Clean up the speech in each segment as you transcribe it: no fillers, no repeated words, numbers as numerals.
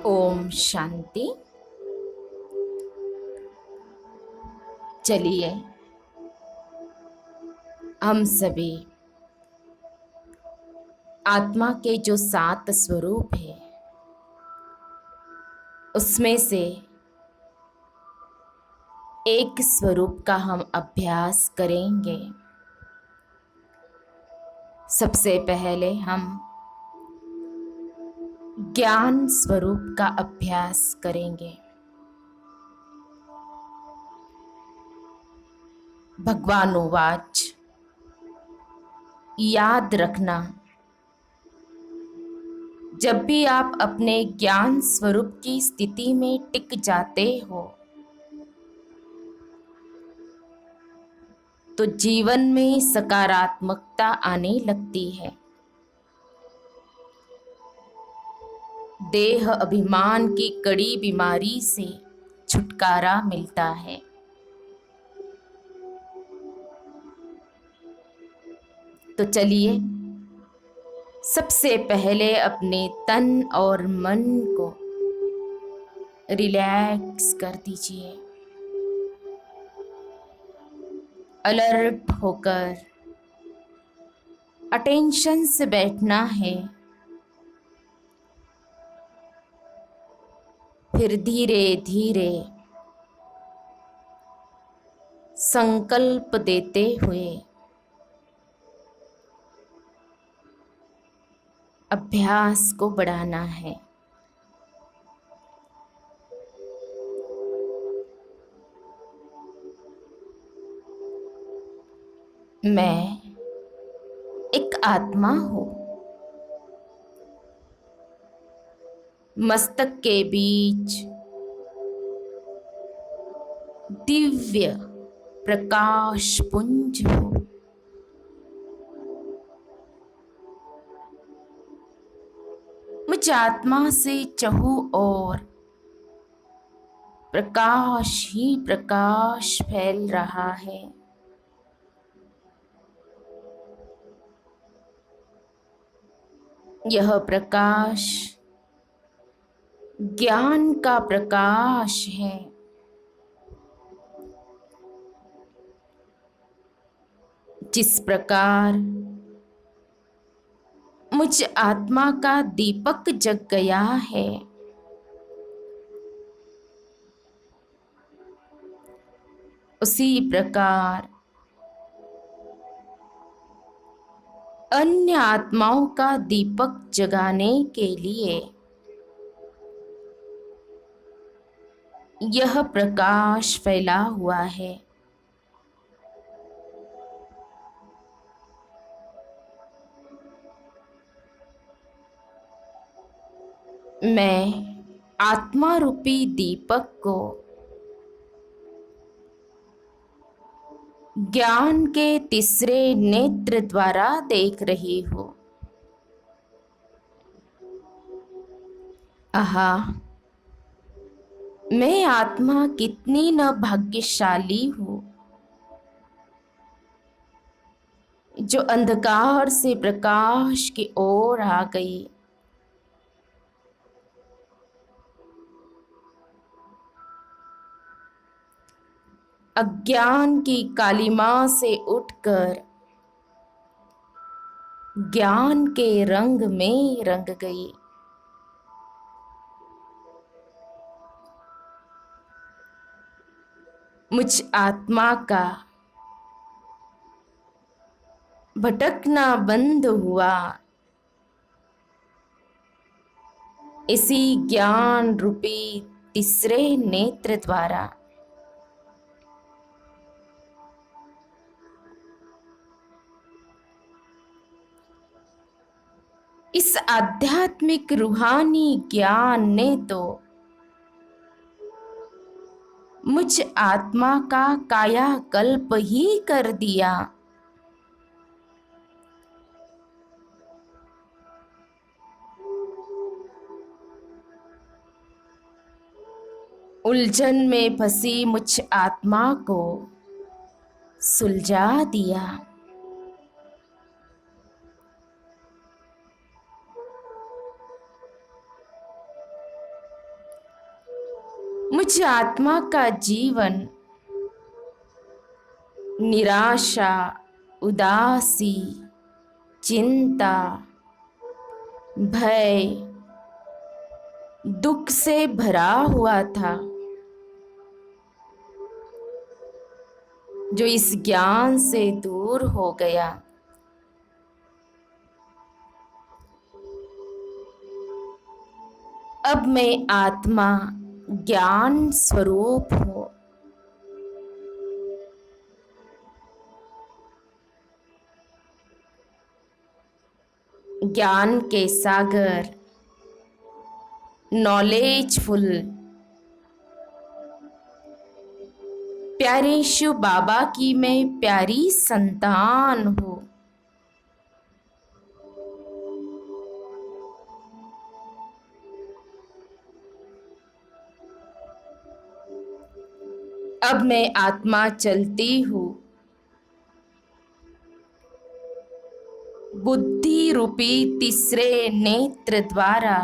ओम शांति। चलिए हम सभी आत्मा के जो 7 स्वरूप है उसमें से एक स्वरूप का हम अभ्यास करेंगे। सबसे पहले हम ज्ञान स्वरूप का अभ्यास करेंगे। भगवान उवाच, याद रखना, जब भी आप अपने ज्ञान स्वरूप की स्थिति में टिक जाते हो तो जीवन में सकारात्मकता आने लगती है। देह अभिमान की कड़ी बीमारी से छुटकारा मिलता है। तो चलिए सबसे पहले अपने तन और मन को रिलैक्स कर दीजिए। अलर्ट होकर अटेंशन से बैठना है। फिर धीरे धीरे संकल्प देते हुए अभ्यास को बढ़ाना है। मैं एक आत्मा हूँ। मस्तक के बीच दिव्य प्रकाश पुंज हो। मुझ आत्मा से चहु और प्रकाश ही प्रकाश फैल रहा है। यह प्रकाश ज्ञान का प्रकाश है। जिस प्रकार मुझ आत्मा का दीपक जग गया है, उसी प्रकार अन्य आत्माओं का दीपक जगाने के लिए यह प्रकाश फैला हुआ है। मैं आत्मा रूपी दीपक को ज्ञान के तीसरे नेत्र द्वारा देख रही हूँ। आहा, मैं आत्मा कितनी न भाग्यशाली हूँ जो अंधकार से प्रकाश की ओर आ गई। अज्ञान की कालिमा से उठकर ज्ञान के रंग में रंग गई। मुझ आत्मा का भटकना बंद हुआ। इसी ज्ञान रूपी तीसरे नेत्र द्वारा इस आध्यात्मिक रूहानी ज्ञान ने तो मुझ आत्मा का कायाकल्प ही कर दिया। उलझन में फंसी मुझ आत्मा को सुलझा दिया। मुझ आत्मा का जीवन निराशा, उदासी, चिंता, भय, दुख से भरा हुआ था, जो इस ज्ञान से दूर हो गया। अब मैं आत्मा ज्ञान स्वरूप हूँ। ज्ञान के सागर, नॉलेजफुल, प्यारे शिव बाबा की मैं प्यारी संतान हूँ। अब मैं आत्मा चलती हूँ बुद्धि रूपी तीसरे नेत्र द्वारा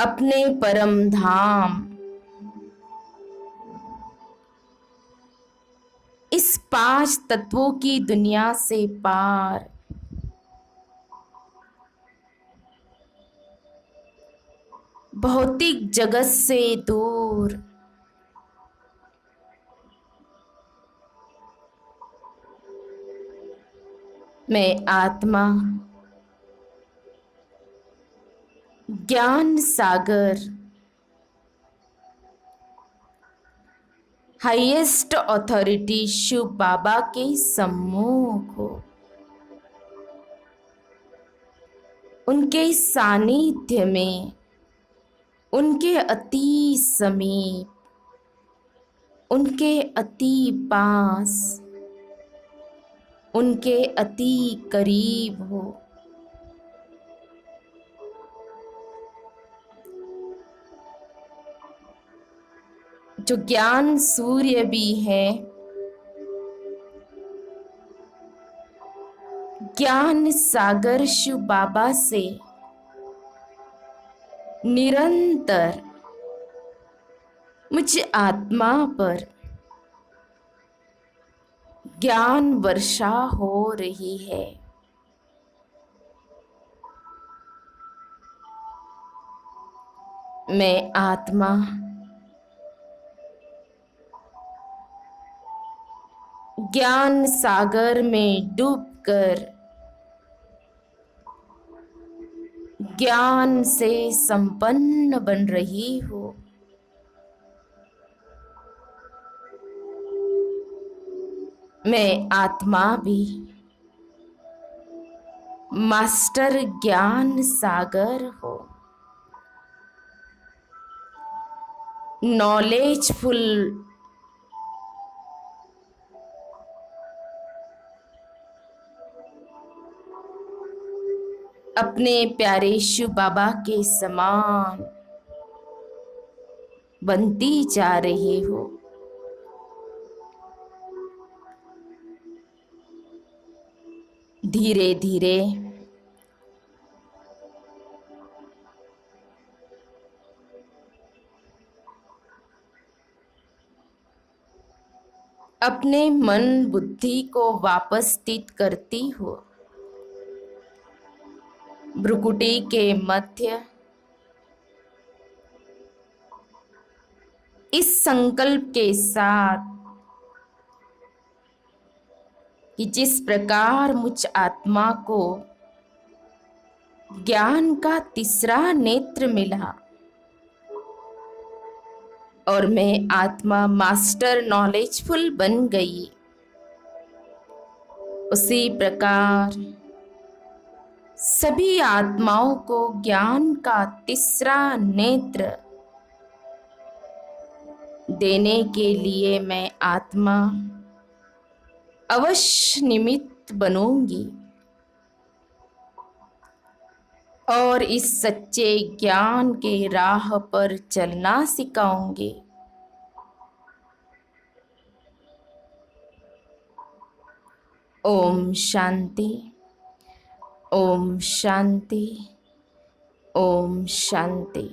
अपने परम धाम, इस 5 तत्वों की दुनिया से पार, भौतिक जगत से दूर, मैं आत्मा ज्ञान सागर, हाईएस्ट अथॉरिटी शिव बाबा के सम्मुख हो, उनके सानिध्य में, उनके अति समीप, उनके अति पास, उनके अति करीब हो। जो ज्ञान सूर्य भी है, ज्ञान सागर शिव बाबा से निरंतर मुझ आत्मा पर ज्ञान वर्षा हो रही है। मैं आत्मा ज्ञान सागर में डूबकर ज्ञान से संपन्न बन रही हूँ। मैं आत्मा भी मास्टर ज्ञान सागर हो, नॉलेजफुल, अपने प्यारे शिव बाबा के समान बनती जा रही हो। धीरे धीरे अपने मन बुद्धि को वापस स्थित करती हो। भ्रुकुटी के मध्य इस संकल्प के साथ कि जिस प्रकार मुझ आत्मा को ज्ञान का तीसरा नेत्र मिला और मैं आत्मा मास्टर नॉलेजफुल बन गई, उसी प्रकार सभी आत्माओं को ज्ञान का तीसरा नेत्र देने के लिए मैं आत्मा अवश्य निमित्त बनूंगी और इस सच्चे ज्ञान के राह पर चलना सिखाऊंगी। ओम शांति, ओम शांति, ओम शांति।